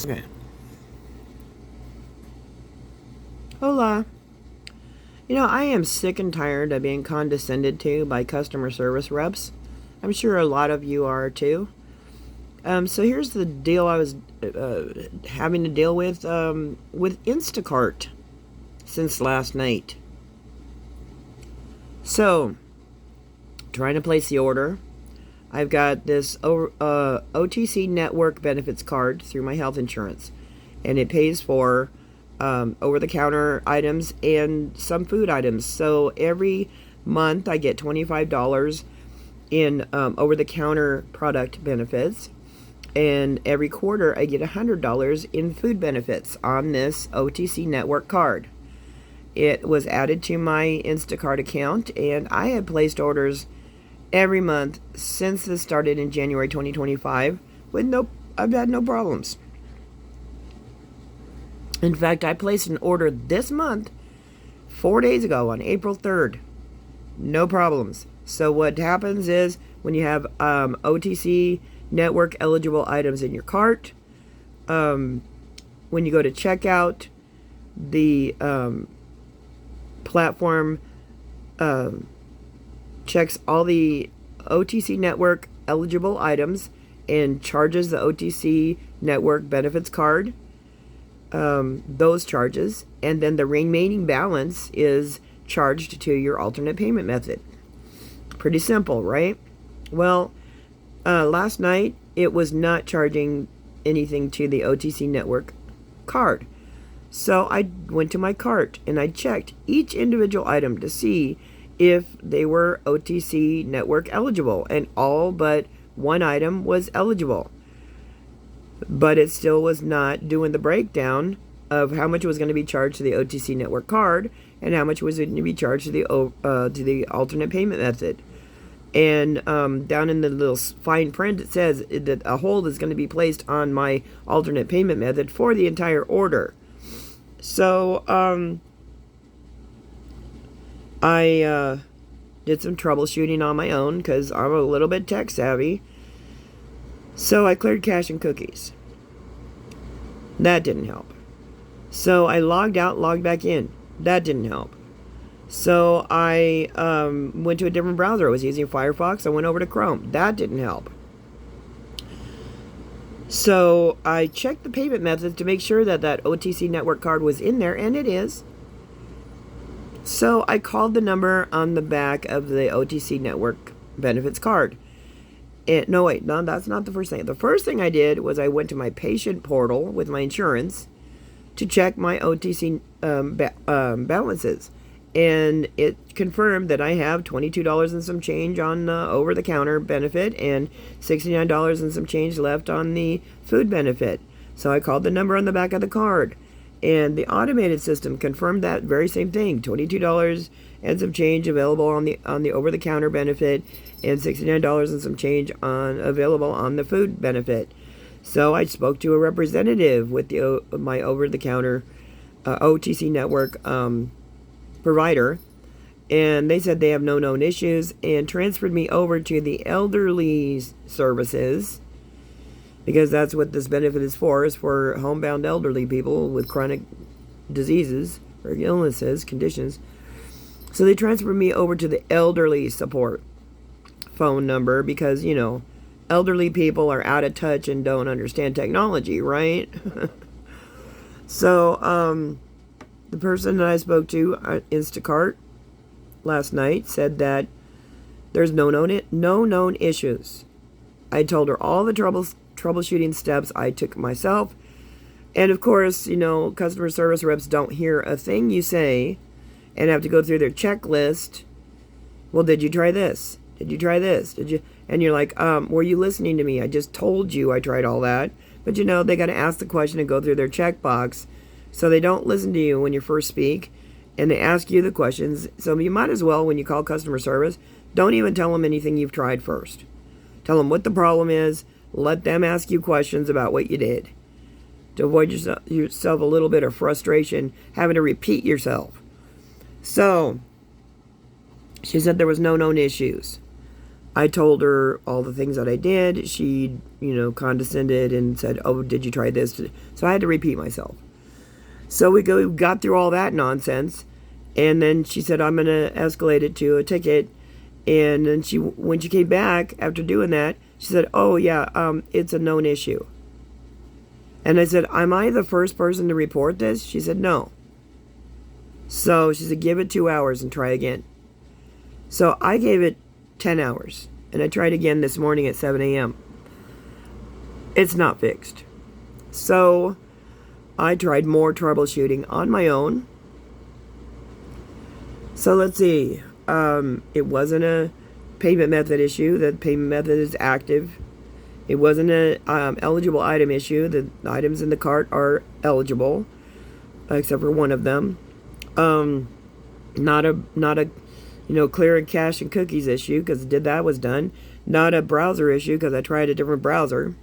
Okay. Hola. I am sick and tired of being condescended to by customer service reps. I'm sure a lot of you are too. So here's the deal I was having to deal with Instacart since last night. So, trying to place the order. I've got this OTC Network benefits card through my health insurance, and it pays for over-the-counter items and some food items. So every month I get $25 in over-the-counter product benefits, and every quarter I get $100 in food benefits on this OTC Network card. It was added to my Instacart account, and I have placed orders every month since this started in January 2025 I've had no problems. In fact, I placed an order this month 4 days ago on April 3rd. No problems. So what happens is when you have OTC Network eligible items in your cart, when you go to checkout, the platform checks all the OTC Network eligible items and charges the OTC Network benefits card those charges, and then the remaining balance is charged to your alternate payment method. Pretty simple, right? Well, last night it was not charging anything to the OTC Network card. So I went to my cart and I checked each individual item to see if they were OTC Network eligible, and all but one item was eligible. But it still was not doing the breakdown of how much was going to be charged to the OTC Network card and how much was going to be charged to the alternate payment method. And down in the little fine print, it says that a hold is going to be placed on my alternate payment method for the entire order. So I did some troubleshooting on my own because I'm a little bit tech savvy. So I cleared cache and cookies. That didn't help. So I logged out, logged back in. That didn't help. So I went to a different browser. I was using Firefox. I went over to Chrome. That didn't help. So I checked the payment methods to make sure that OTC Network card was in there, and it is. So I called the number on the back of the OTC Network benefits card. No, that's not the first thing. The first thing I did was I went to my patient portal with my insurance to check my OTC balances. And it confirmed that I have $22 and some change on over-the-counter benefit and $69 and some change left on the food benefit. So I called the number on the back of the card, and the automated system confirmed that very same thing: $22 and some change available on the over-the-counter benefit, and $69 and some change available on the food benefit. So I spoke to a representative with my over-the-counter OTC Network provider, and they said they have no known issues and transferred me over to the elderly services, because that's what this benefit is for homebound elderly people with chronic diseases or illnesses, conditions. So they transferred me over to the elderly support phone number because, elderly people are out of touch and don't understand technology, right? So, the person that I spoke to at Instacart last night said that there's no known issues. I told her all the troubleshooting steps I took myself. And of course, customer service reps don't hear a thing you say and have to go through their checklist. Well, did you try this? Did you try this? Did you? And you're like, were you listening to me? I just told you I tried all that. But they got to ask the question and go through their checkbox. So they don't listen to you when you first speak, and they ask you the questions. So you might as well, when you call customer service, don't even tell them anything you've tried first. Tell them what the problem is. Let them ask you questions about what you did, to avoid yourself a little bit of frustration having to repeat yourself. So she said there was no known issues. I told her all the things that I did. She, condescended and said, "Oh, did you try this?" So I had to repeat myself. So we got through all that nonsense, and then she said, "I'm going to escalate it to a ticket." And then when she came back after doing that, she said, "Oh yeah, it's a known issue." And I said, "Am I the first person to report this?" She said, "No." So she said, "Give it 2 hours and try again." So I gave it 10 hours, and I tried again this morning at 7 a.m. It's not fixed. So I tried more troubleshooting on my own. So let's see. It wasn't a payment method issue. The payment method is active. It wasn't a eligible item issue. The items in the cart are eligible, except for one of them. Not a clearing cache and cookies issue, because that was done. Not a browser issue, because I tried a different browser.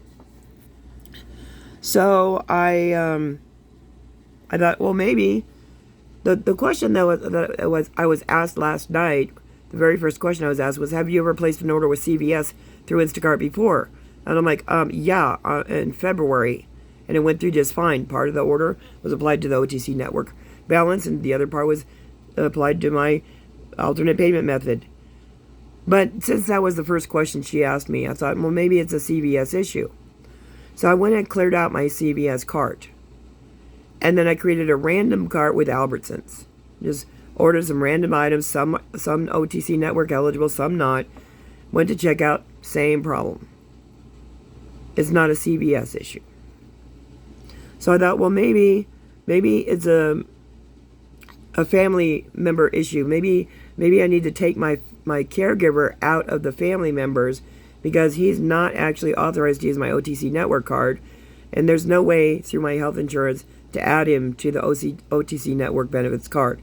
So I thought, well, maybe the question that I was asked last night, the very first question I was asked was, "Have you ever placed an order with CVS through Instacart before?" And I'm like, yeah, in February, and it went through just fine. Part of the order was applied to the OTC Network balance, and the other part was applied to my alternate payment method. But since that was the first question she asked me, I thought, well, maybe it's a CVS issue. So I went and cleared out my CVS cart. And then I created a random cart with Albertsons. Just ordered some random items, some OTC Network eligible, some not. Went to checkout, same problem. It's not a CVS issue. So I thought, well, maybe it's a family member issue. Maybe I need to take my caregiver out of the family members, because he's not actually authorized to use my OTC Network card, and there's no way through my health insurance to add him to the OTC Network benefits card.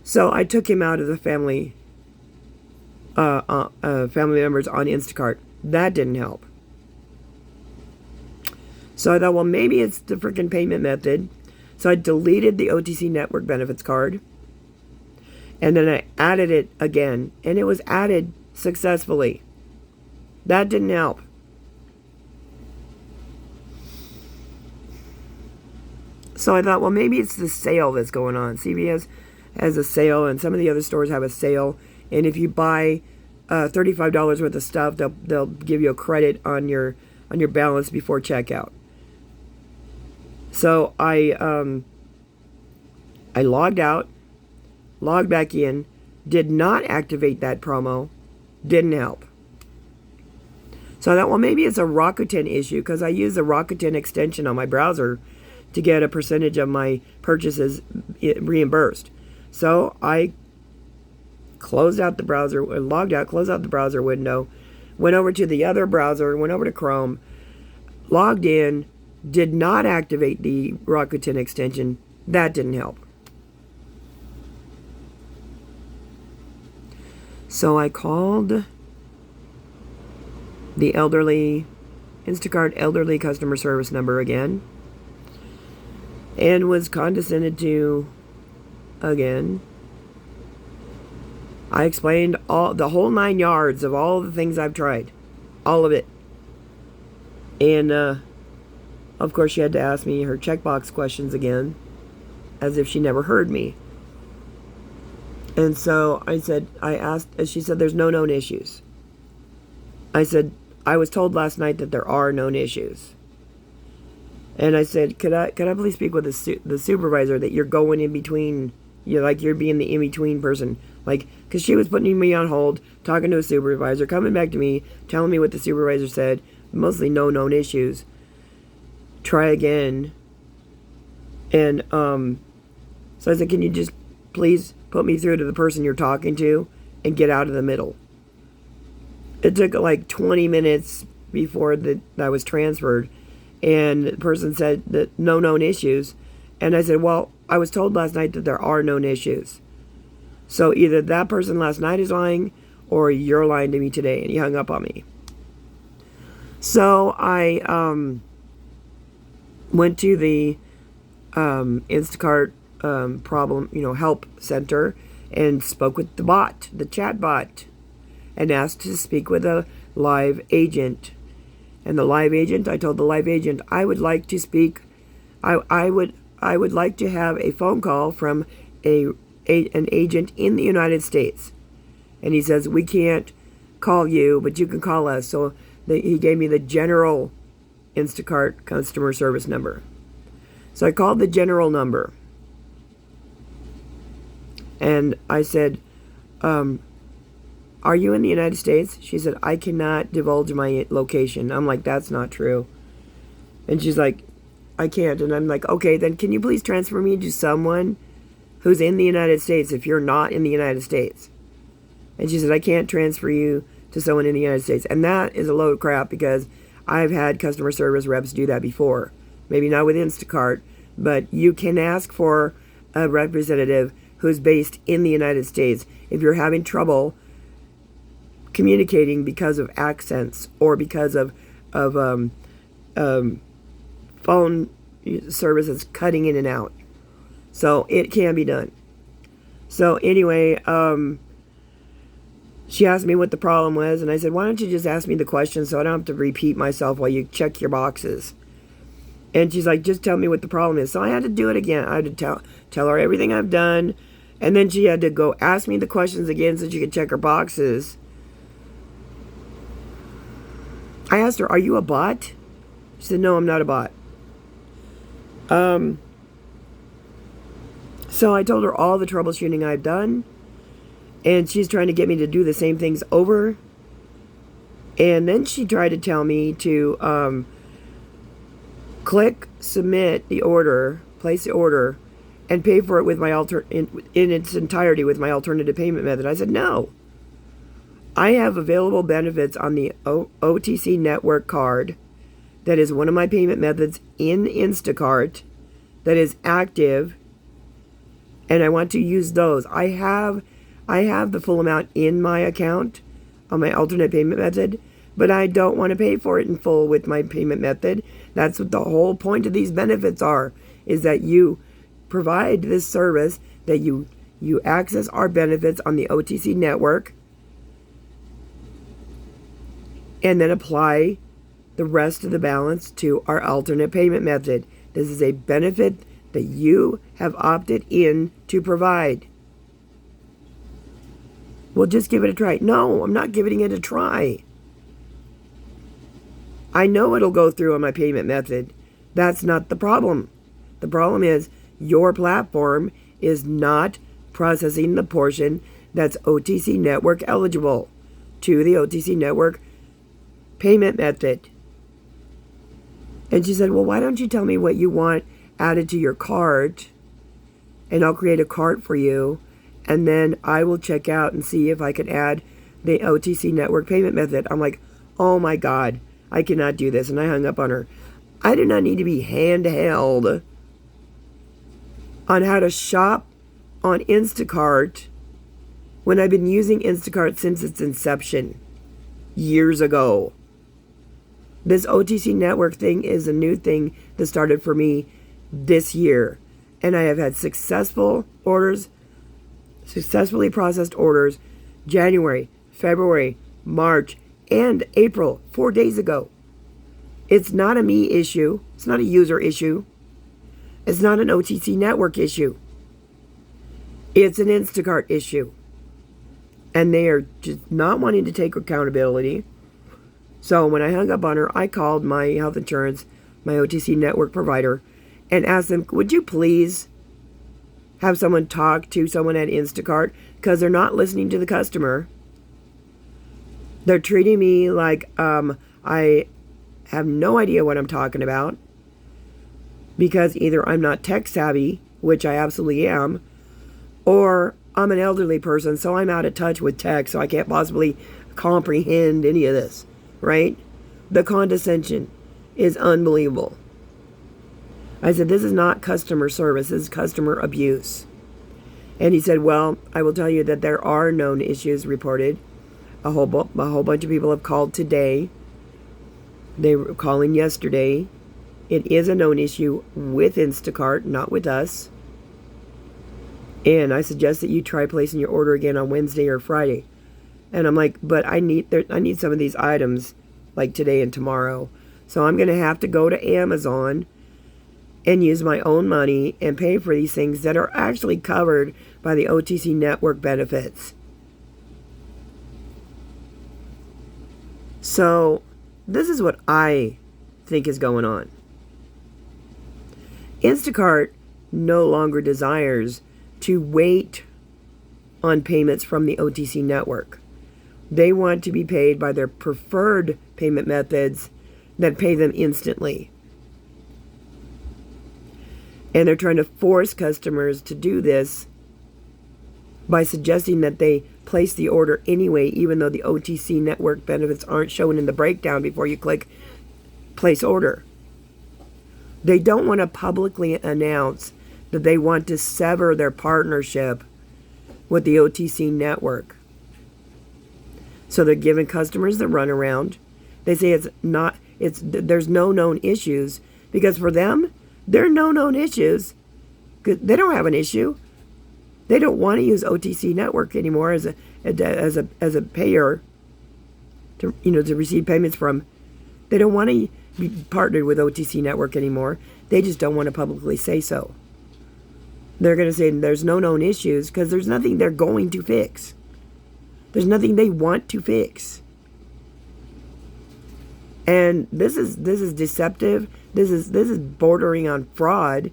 So I took him out of the family members on Instacart. That didn't help. So I thought, well, maybe it's the freaking payment method. So I deleted the OTC Network benefits card, and then I added it again, and it was added successfully. That didn't help. So I thought, well, maybe it's the sale that's going on. CVS has a sale, and some of the other stores have a sale, and if you buy $35 worth of stuff, they'll give you a credit on your balance before checkout. So I logged out, logged back in, did not activate that promo, didn't help. So I thought, well, maybe it's a Rakuten issue, because I use the Rakuten extension on my browser to get a percentage of my purchases reimbursed. So I closed out the browser, logged out, closed out the browser window, went over to the other browser, went over to Chrome, logged in, did not activate the Rakuten extension. That didn't help. So I called the Instacart elderly customer service number again, and was condescended to again. I explained the whole 9 yards of all the things I've tried. All of it. And, of course, she had to ask me her checkbox questions again, as if she never heard me. And so she said, there's no known issues. I said, I was told last night that there are known issues. And I said, could I please speak with the supervisor, that you're going in between, you're being the in-between person. Because she was putting me on hold, talking to a supervisor, coming back to me, telling me what the supervisor said, mostly no known issues. Try again. And so I said, can you just please put me through to the person you're talking to and get out of the middle? It took 20 minutes before that was transferred, and the person said that no known issues. And I said, well, I was told last night that there are known issues. So either that person last night is lying, or you're lying to me today. And he hung up on me. So I went to the Instacart problem, help center, and spoke with the chat bot. and asked to speak with a live agent. And the live agent, I told the live agent, I would like to speak, I would like to have a phone call from an agent in the United States. And he says, we can't call you, but you can call us. So he gave me the general Instacart customer service number. So I called the general number. And I said, are you in the United States? She said, I cannot divulge my location. I'm like, that's not true. And she's like, I can't. And I'm like, okay, then can you please transfer me to someone who's in the United States if you're not in the United States? And she said, I can't transfer you to someone in the United States. And that is a load of crap, because I've had customer service reps do that before. Maybe not with Instacart, but you can ask for a representative who's based in the United States if you're having trouble communicating because of accents or because of phone services cutting in and out. So it can be done. So anyway, she asked me what the problem was, and I said, why don't you just ask me the question so I don't have to repeat myself while you check your boxes? And she's like, just tell me what the problem is. So I had to do it again. I had to tell her everything I've done, and then she had to go ask me the questions again so she could check her boxes. I asked her, are you a bot? She said, no, I'm not a bot. So I told her all the troubleshooting I've done, and she's trying to get me to do the same things over. And then she tried to tell me to click submit the order, place the order, and pay for it with my in its entirety with my alternative payment method. I said, no. I have available benefits on the OTC Network card that is one of my payment methods in Instacart that is active, and I want to use those. I have the full amount in my account on my alternate payment method, but I don't want to pay for it in full with my payment method. That's what the whole point of these benefits are, is that you provide this service, that you access our benefits on the OTC network, and then apply the rest of the balance to our alternate payment method. This is a benefit that you have opted in to provide. Well, just give it a try. No, I'm not giving it a try. I know it'll go through on my payment method. That's not the problem. The problem is your platform is not processing the portion that's OTC Network eligible to the OTC Network payment method. And she said, well, why don't you tell me what you want added to your cart, and I'll create a cart for you, and then I will check out and see if I can add the OTC Network payment method. I'm like, oh my God, I cannot do this. And I hung up on her. I do not need to be handheld on how to shop on Instacart when I've been using Instacart since its inception years ago. This OTC Network thing is a new thing that started for me this year. And I have had successfully processed orders January, February, March, and April, 4 days ago. It's not a me issue. It's not a user issue. It's not an OTC Network issue. It's an Instacart issue. And they are just not wanting to take accountability. So when I hung up on her, I called my health insurance, my OTC Network provider, and asked them, would you please have someone talk to someone at Instacart, because they're not listening to the customer. They're treating me like I have no idea what I'm talking about, because either I'm not tech savvy, which I absolutely am, or I'm an elderly person, so I'm out of touch with tech, so I can't possibly comprehend any of this, right? The condescension is unbelievable. I said, this is not customer service, this is customer abuse. And he said, well, I will tell you that there are known issues reported. A whole bunch of people have called today. They were calling yesterday. It is a known issue with Instacart, not with us. And I suggest that you try placing your order again on Wednesday or Friday. And I'm like, but I need some of these items like today and tomorrow. So I'm going to have to go to Amazon and use my own money and pay for these things that are actually covered by the OTC network benefits. So this is what I think is going on. Instacart no longer desires to wait on payments from the OTC network. They want to be paid by their preferred payment methods that pay them instantly. And they're trying to force customers to do this by suggesting that they place the order anyway, even though the OTC network benefits aren't shown in the breakdown before you click place order. They don't want to publicly announce that they want to sever their partnership with the OTC network. So they're giving customers the runaround. They say there's no known issues, because for them, there are no known issues. They don't have an issue. They don't want to use OTC network anymore as a payer to receive payments from. They don't want to be partnered with OTC network anymore. They just don't want to publicly say so. They're going to say there's no known issues because there's nothing they're going to fix. There's nothing they want to fix. And this is deceptive. This is bordering on fraud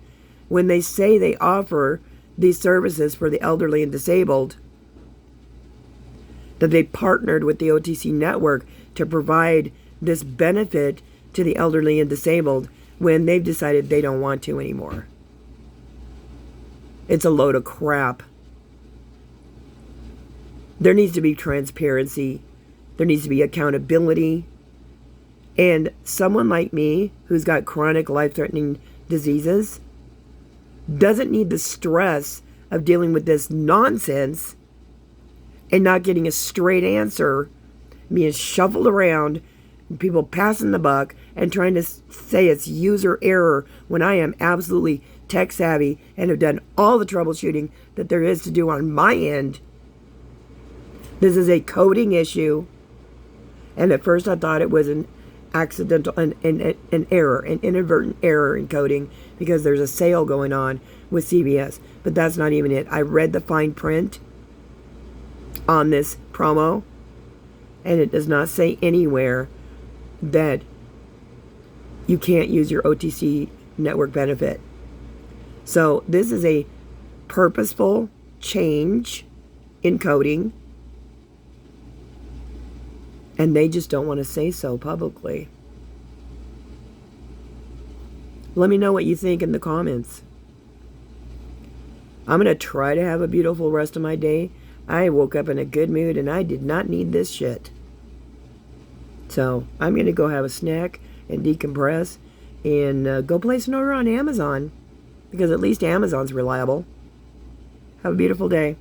when they say they offer these services for the elderly and disabled, that they partnered with the OTC network to provide this benefit to the elderly and disabled when they've decided they don't want to anymore. It's a load of crap. There needs to be transparency. There needs to be accountability. And someone like me, who's got chronic life-threatening diseases, doesn't need the stress of dealing with this nonsense and not getting a straight answer, being shuffled around, people passing the buck and trying to say it's user error when I am absolutely tech savvy and have done all the troubleshooting that there is to do on my end. This is a coding issue. And at first I thought it was an accidental, an error, an inadvertent error in coding because there's a sale going on with CVS. But that's not even it. I read the fine print on this promo, and it does not say anywhere that you can't use your OTC network benefit. So this is a purposeful change in coding, and they just don't want to say so publicly. Let me know what you think in the comments. I'm going to try to have a beautiful rest of my day. I woke up in a good mood, and I did not need this shit. So I'm going to go have a snack and decompress and go place an order on Amazon, because at least Amazon's reliable. Have a beautiful day.